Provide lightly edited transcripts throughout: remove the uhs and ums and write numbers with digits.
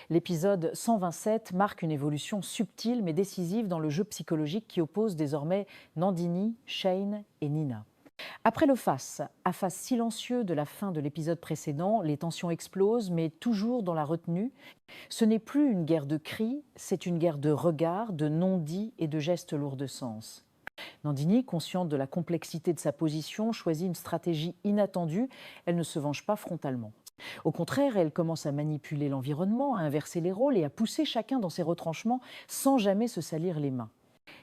L'épisode 127 marque une évolution subtile mais décisive dans le jeu psychologique qui oppose désormais Nandini, Shane et Nina. Après le face-à-face silencieux de la fin de l'épisode précédent, les tensions explosent, mais toujours dans la retenue. Ce n'est plus une guerre de cris, c'est une guerre de regards, de non-dits et de gestes lourds de sens. Nandini, consciente de la complexité de sa position, choisit une stratégie inattendue. Elle ne se venge pas frontalement. Au contraire, elle commence à manipuler l'environnement, à inverser les rôles et à pousser chacun dans ses retranchements sans jamais se salir les mains.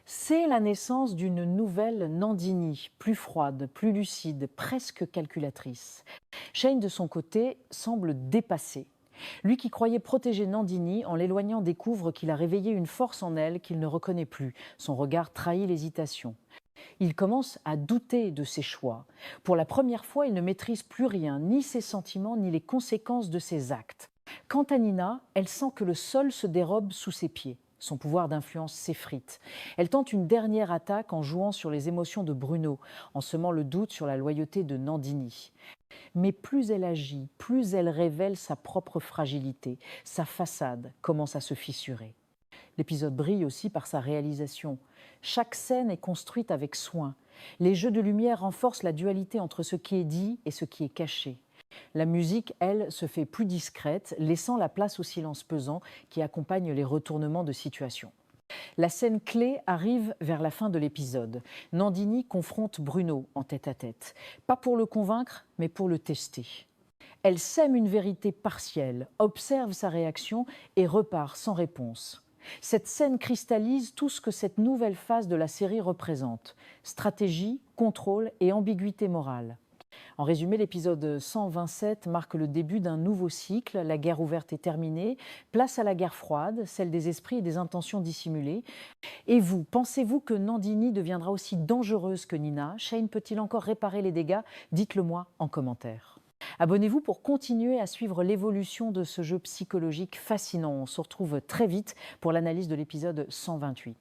C'est la naissance d'une nouvelle Nandini, plus froide, plus lucide, presque calculatrice. Shane, de son côté, semble dépassé. Lui qui croyait protéger Nandini, en l'éloignant, découvre qu'il a réveillé une force en elle qu'il ne reconnaît plus. Son regard trahit l'hésitation. Il commence à douter de ses choix. Pour la première fois, il ne maîtrise plus rien, ni ses sentiments, ni les conséquences de ses actes. Quant à Nina, elle sent que le sol se dérobe sous ses pieds. Son pouvoir d'influence s'effrite. Elle tente une dernière attaque en jouant sur les émotions de Bruno, en semant le doute sur la loyauté de Nandini. Mais plus elle agit, plus elle révèle sa propre fragilité. Sa façade commence à se fissurer. L'épisode brille aussi par sa réalisation. Chaque scène est construite avec soin. Les jeux de lumière renforcent la dualité entre ce qui est dit et ce qui est caché. La musique, elle, se fait plus discrète, laissant la place au silence pesant qui accompagne les retournements de situation. La scène clé arrive vers la fin de l'épisode. Nandini confronte Bruno en tête-à-tête. Pas pour le convaincre, mais pour le tester. Elle sème une vérité partielle, observe sa réaction et repart sans réponse. Cette scène cristallise tout ce que cette nouvelle phase de la série représente. Stratégie, contrôle et ambiguïté morale. En résumé, l'épisode 127 marque le début d'un nouveau cycle. La guerre ouverte est terminée. Place à la guerre froide, celle des esprits et des intentions dissimulées. Et vous, pensez-vous que Nandini deviendra aussi dangereuse que Nina? Shane peut-il encore réparer les dégâts? Dites-le moi en commentaire. Abonnez-vous pour continuer à suivre l'évolution de ce jeu psychologique fascinant. On se retrouve très vite pour l'analyse de l'épisode 128.